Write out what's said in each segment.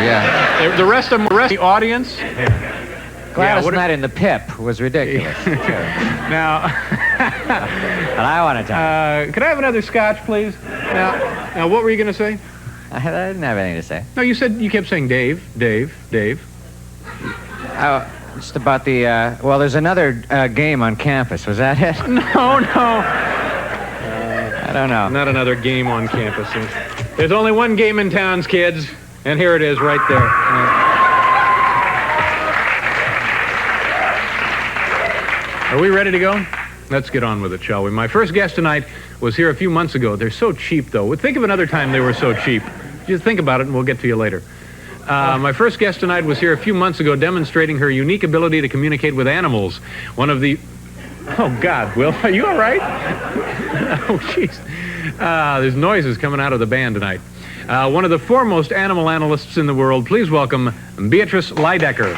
yeah. The rest of the audience. Gladys Knight in the Pip was ridiculous. Now, and I want to talk. could I have another scotch, please? Now, what were you going to say? I didn't have anything to say. No, you kept saying Dave. Oh, just about the, well, there's another game on campus. Was that it? No. I don't know. Not another game on campus. There's only one game in town, kids, and here it is right there. Are we ready to go? Let's get on with it, shall we? My first guest tonight was here a few months ago. They're so cheap, though. Think of another time they were so cheap. Just think about it, and we'll get to you later. My first guest tonight was here a few months ago demonstrating her unique ability to communicate with animals. One of the... Oh, God, Will, are you all right? Oh, jeez. There's noises coming out of the band tonight. One of the foremost animal analysts in the world. Please welcome Beatrice Lydecker.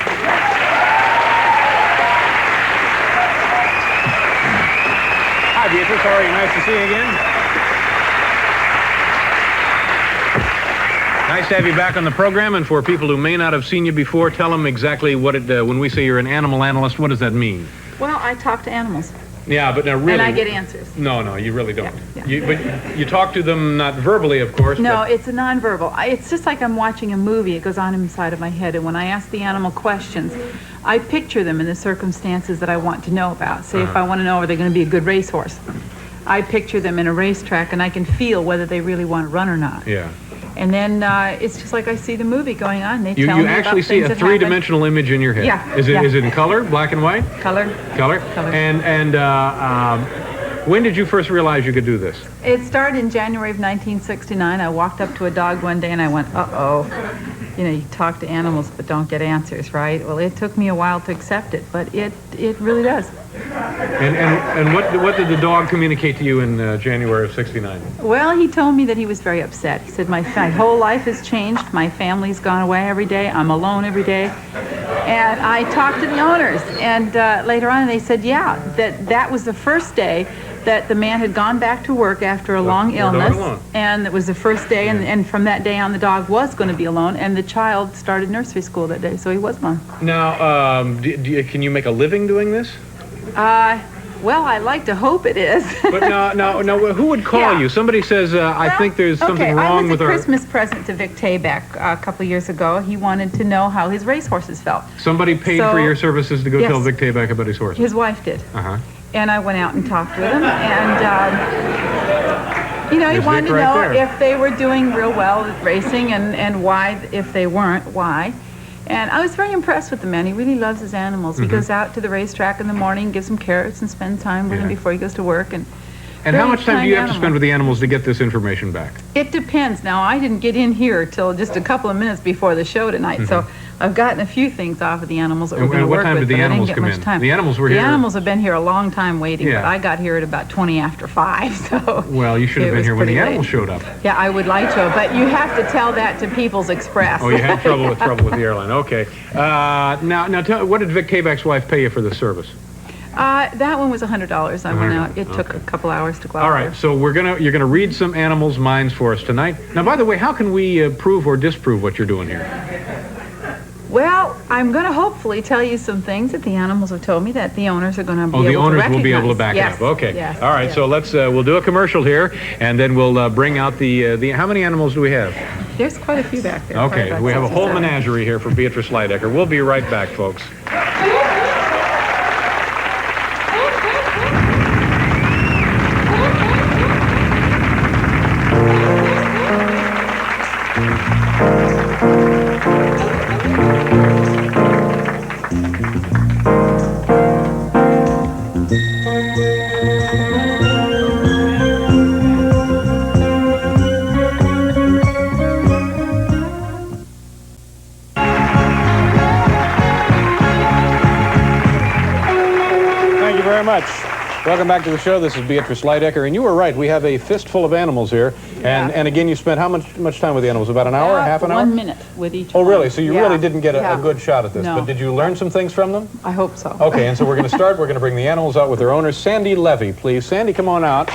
Hi, Beatrice. How are you? Nice to see you again. Nice to have you back on the program. And for people who may not have seen you before, tell them exactly what when we say you're an animal analyst, what does that mean? Well, I talk to animals. Yeah, but now really... And I get answers. No, you really don't. Yeah. But you talk to them not verbally, of course. No, it's a nonverbal. It's just like I'm watching a movie. It goes on inside of my head. And when I ask the animal questions, I picture them in the circumstances that I want to know about. Say, if I want to know, are they going to be a good racehorse? I picture them in a racetrack, and I can feel whether they really want to run or not. Yeah. And then it's just like I see the movie going on. They tell me you actually see a three-dimensional image in your head. Yeah. Is it in color, black and white? Color. And when did you first realize you could do this? It started in January of 1969. I walked up to a dog one day and I went, uh-oh. You know, you talk to animals but don't get answers, right? Well, it took me a while to accept it, but it really does. And what did the dog communicate to you in January of '69? Well, he told me that he was very upset. He said, my whole life has changed. My family's gone away every day. I'm alone every day. And I talked to the owners, and later on they said, yeah, that was the first day that the man had gone back to work after a long illness, and it was the first day, and from that day on the dog was going to be alone, and the child started nursery school that day, so he was alone. Now, can you make a living doing this? Well, I like to hope it is. But no, who would call you? Somebody says, I think there's something wrong with our... I was a Christmas present to Vic Tayback a couple of years ago. He wanted to know how his racehorses felt. Somebody paid for your services to go tell Vic Tayback about his horses? His wife did. Uh-huh. And I went out and talked with him, and, you know, he wanted to know if they were doing real well at racing, and why, if they weren't, why. And I was very impressed with the man. He really loves his animals. He goes out to the racetrack in the morning, gives them carrots, and spends time with them before he goes to work. And how much time do you have to spend with the animals to get this information back? It depends. Now, I didn't get in here till just a couple of minutes before the show tonight, so I've gotten a few things off of the animals that we're going to work with. And what time did the animals come in? The animals were here. The animals have been here a long time waiting, but I got here at about 20 after 5, so... Well, you should have been here when the animals showed up. Yeah, I would like to, but you have to tell that to People's Express. Oh, you had trouble with the airline. Okay. Now, what did Vic Tayback's wife pay you for this service? That one was $100. I went out. It took a couple hours to go out. All right, so you're gonna read some animals' minds for us tonight. Now, by the way, how can we prove or disprove what you're doing here? Well, I'm going to hopefully tell you some things that the animals have told me that the owners are going to be able to recognize. Oh, the owners will be able to back it up. Okay. Yes. All right, so we'll do a commercial here, and then we'll bring out the how many animals do we have? There's quite a few back there. Okay, we have a whole menagerie here for Beatrice Lydecker. We'll be right back, folks. Welcome back to the show. This is Beatrice Lydecker, and you were right. We have a fistful of animals here, and again, you spent how much time with the animals? About an hour, half an hour? 1 minute with each. Oh, really? So you really didn't get a good shot at this, but did you learn some things from them? I hope so. Okay, and so we're going to start. We're going to bring the animals out with their owners. Sandy Levy, please. Sandy, come on out.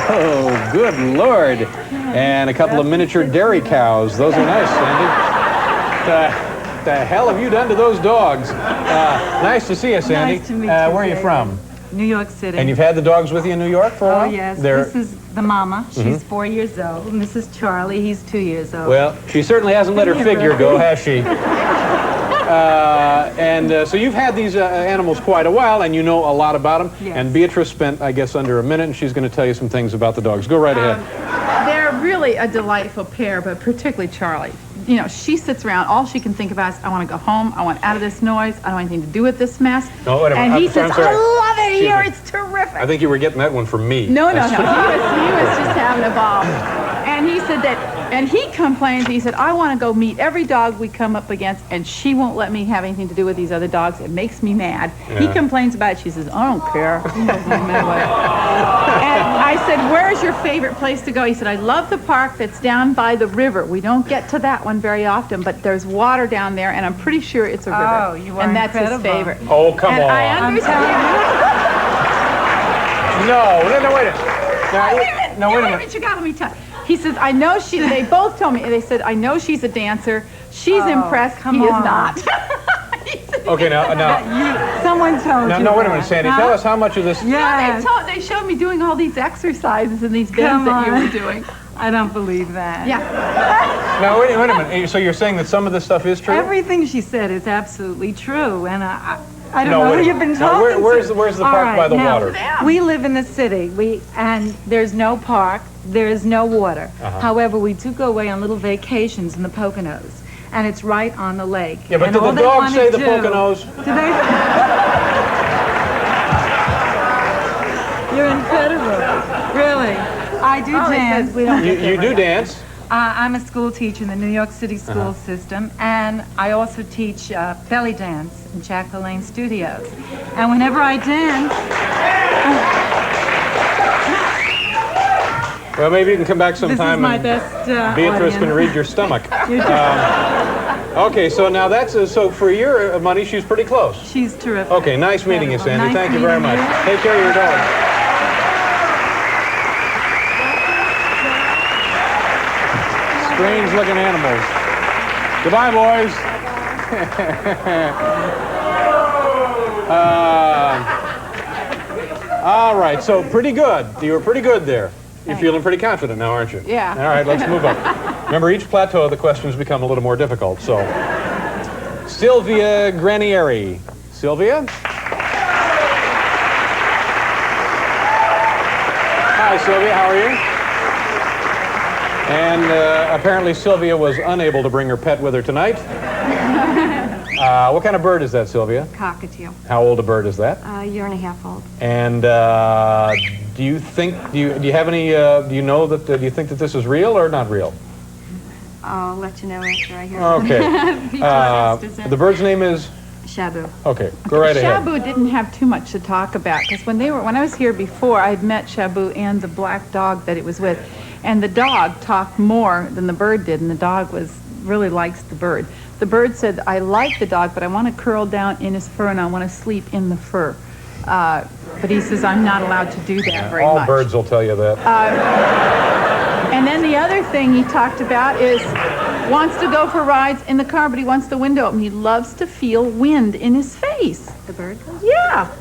Oh, good Lord. And a couple of miniature dairy cows. Those are nice, Sandy. The hell have you done to those dogs? Nice to see you, Sandy. Nice to meet you, Where are you David. from? New York City. And you've had the dogs with you in New York for a while? Oh, yes. They're... This is the mama. She's 4 years old. And this is Charlie. He's 2 years old. Well, she certainly hasn't let her figure go, has she? So you've had these animals quite a while, and you know a lot about them. Yes. And Beatrice spent, I guess, under a minute, and she's going to tell you some things about the dogs. Go right ahead. They're really a delightful pair, but particularly Charlie. You know, she sits around, all she can think about is, I want to go home, I want out of this noise, I don't want anything to do with this mess. No, wait a minute. And he I'm says, sorry. I love it here, Excuse me. it's terrific. I think you were getting that one from me. No. He was just having a ball. And he said that, and he complains, he said, I want to go meet every dog we come up against, and she won't let me have anything to do with these other dogs. It makes me mad. Yeah. He complains about it. She says, I don't care. And I said, where's your favorite place to go? He said, I love the park that's down by the river. We don't get to that one very often, but there's water down there, and I'm pretty sure it's a river. Oh, you are and that's incredible. his favorite. Oh, come and on. I understand. No, wait a minute. Now, Wait a minute. no, wait a minute. You got me tell. He says, I know she, they both told me, they said, I know she's a dancer. She's impressed. come He is on. not. Okay, now, Someone told you. no, wait a that. minute, Sandy. Huh? Tell us how much of this... Yes. They showed me doing all these exercises and these bends Come that you on. were doing. I don't believe that. Yeah. Now, wait a minute. So you're saying that some of this stuff is true? Everything she said is absolutely true, and I don't No, know wait a who you've been minute. Now, talking where's to. the All park by the now, water? We live in the city, and there's no park, there's no water. However, we do go away on little vacations in the Poconos, and it's right on the lake. Yeah, but and do all the they dogs wanna say the do- Poconos? Do they? You're incredible. Really. I do dance. We don't get You do dance. I'm a school teacher in the New York City school system, and I also teach belly dance in Jack LaLanne Studios. And whenever I dance, Well, maybe you can come back this is sometime my and best Beatrice audience. can read your stomach. You're Okay, so now that's... so for your money, she's pretty close. She's terrific. Okay, nice meeting you, Sandy. Nice Thank you very meeting much. you. Take care of your dog. Strange looking animals. Goodbye, boys. All right, so pretty good. You were pretty good there. You're feeling pretty confident now, aren't you? Yeah. All right, let's move up. Remember, each plateau, the questions become a little more difficult. So, Sylvia Granieri. Sylvia? Hi, Sylvia. How are you? And apparently Sylvia was unable to bring her pet with her tonight. What kind of bird is that, Sylvia? Cockatiel. How old a bird is that? A year and a half old. And do you think, do you have any, do you know that, do you think that this is real or not real? I'll let you know after I hear Okay. The bird's name is? Shabu. Okay, go right ahead. Shabu didn't have too much to talk about because when I was here before, I had met Shabu and the black dog that it was with, and the dog talked more than the bird did, and the dog really likes the bird. The bird said, I like the dog, but I want to curl down in his fur and I want to sleep in the fur. But he says, I'm not allowed to do that very All much. birds will tell you that. And then the other thing he talked about is wants to go for rides in the car, but he wants the window open. He loves to feel wind in his face. The bird? Yeah.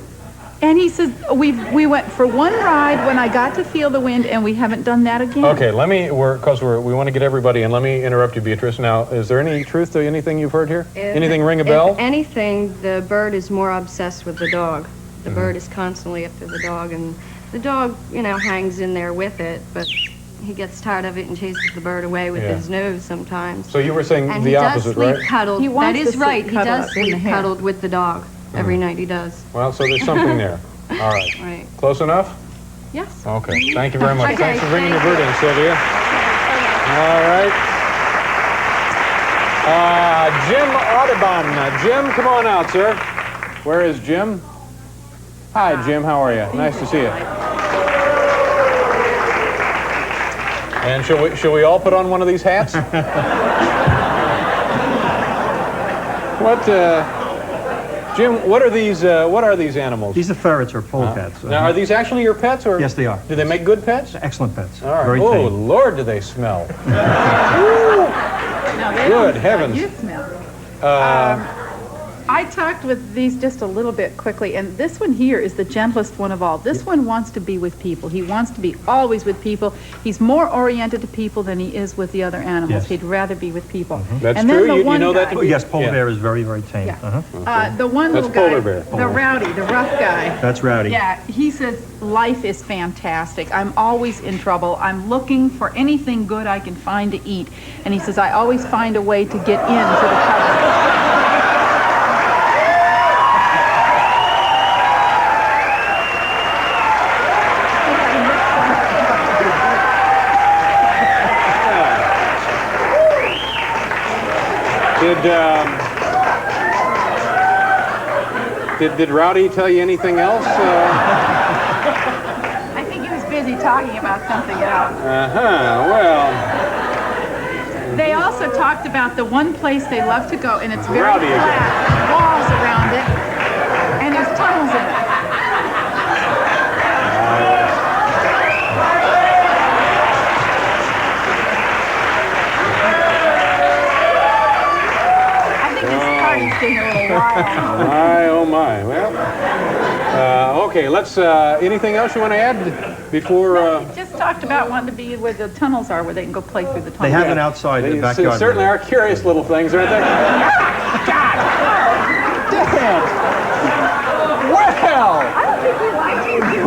And he says, we went for one ride when I got to feel the wind, and we haven't done that again. Okay, we want to get everybody in. Let me interrupt you, Beatrice. Now, is there any truth to anything you've heard here? Anything ring a bell? If anything, the bird is more obsessed with the dog. The bird is constantly after the dog, and the dog, hangs in there with it, but he gets tired of it and chases the bird away with his nose sometimes. So you were saying And the he does opposite, sleep right? cuddled. He wants that to is sleep right. He cuddled does in the sleep hair. cuddled with the dog. Every night he does. Well, so there's something there. All right. Right. Close enough? Yes. Okay. Thank you very much. Okay, Thanks for bringing your thank bird in, Sylvia. All right. Jim Audubon. Jim, come on out, sir. Where is Jim? Hi, Jim. How are you? Nice to see you. And shall we all put on one of these hats? What? Jim, what are these animals? These are ferrets or polecats. Now, are these actually your pets, or? Yes, they are. Do they make good pets? Excellent pets. All right. Very Oh, tame. Lord, do they smell. No, they Good don't. heavens. You smell. I talked with these just a little bit quickly, and this one here is the gentlest one of all. This one wants to be with people. He wants to be always with people. He's more oriented to people than he is with the other animals. Yes. He'd rather be with people. That's and then true? the You one know that guy- to be- Yes, polar Yeah. bear is very, very tame. Yeah. The one That's little guy, polar bear. the rowdy, the rough guy. That's Rowdy. Yeah, he says, life is fantastic. I'm always in trouble. I'm looking for anything good I can find to eat. And he says, I always find a way to get into the cupboard. Did Rowdy tell you anything else? I think he was busy talking about something else. Well, They also talked about the one place they love to go, and it's very Rowdy again. flat, walls around it, and there's tunnels in it. I think this party's getting a little wild. my, oh my. Well, okay, let's, anything else you want to add before? Just talked about wanting to be where the tunnels are, where they can go play through the tunnels. They have an outside They backyard. certainly are curious little things, aren't they? God! Damn! Well! I don't think we like you, David.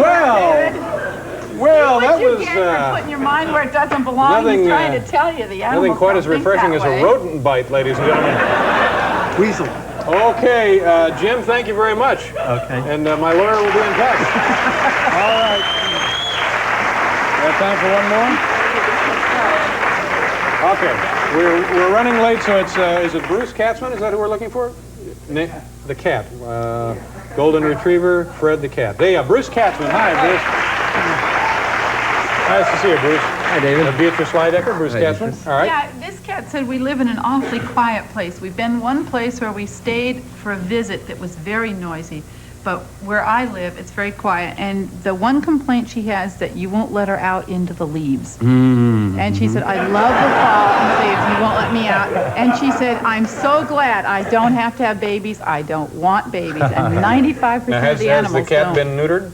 Well, that What you was get for putting your mind where it doesn't belong. nothing, He's trying to tell you the animals nothing quite as don't think refreshing that as a way. rodent bite, ladies and gentlemen. Weasel. Okay, Jim, thank you very much. Okay. And my lawyer will be in touch. All right. We have time for one more? Okay. We're running late, so it's is it Bruce Katzman? Is that who we're looking for? The cat. Golden Retriever, Fred the cat. There you are, Bruce Katzman. Hi, Bruce. Nice to see you, Bruce. Hi, David. Beatrice Lydecker, Bruce Hi, Katzman. Beatrice. All right. Yeah, this cat said we live in an awfully quiet place. We've been one place where we stayed for a visit that was very noisy, but where I live, it's very quiet. And the one complaint she has that you won't let her out into the leaves. And she said, I love the fall and leaves. You won't let me out. And she said, I'm so glad I don't have to have babies. I don't want babies. And 95% Now, of has the animals the cat don't. been neutered?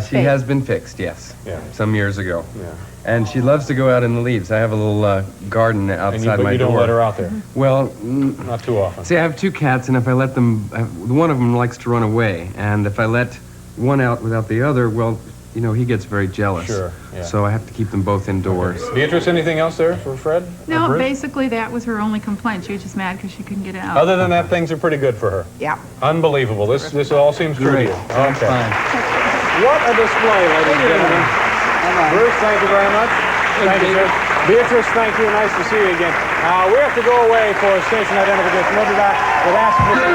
She has been fixed, yes. Yeah. Some years ago. Yeah. And she loves to go out in the leaves. I have a little garden outside But my you don't door. let her out there. Well, Not too often. see, I have two cats, and if I let them, one of them likes to run away, and if I let one out without the other, well, you know, he gets very jealous. Sure, yeah. So I have to keep them both indoors. Beatrice, anything else there for Fred? No, Bruce? basically that was her only complaint. She was just mad because she couldn't get out. Other than that, things are pretty good for her. Yeah. Unbelievable. This all seems true to Great. you. Sounds Okay. fine. What a display, ladies and gentlemen. Bruce, thank you very much. Thank you, sir. Beatrice, thank you. Nice to see you again. We have to go away for station identification. We'll be back with Ask Mr.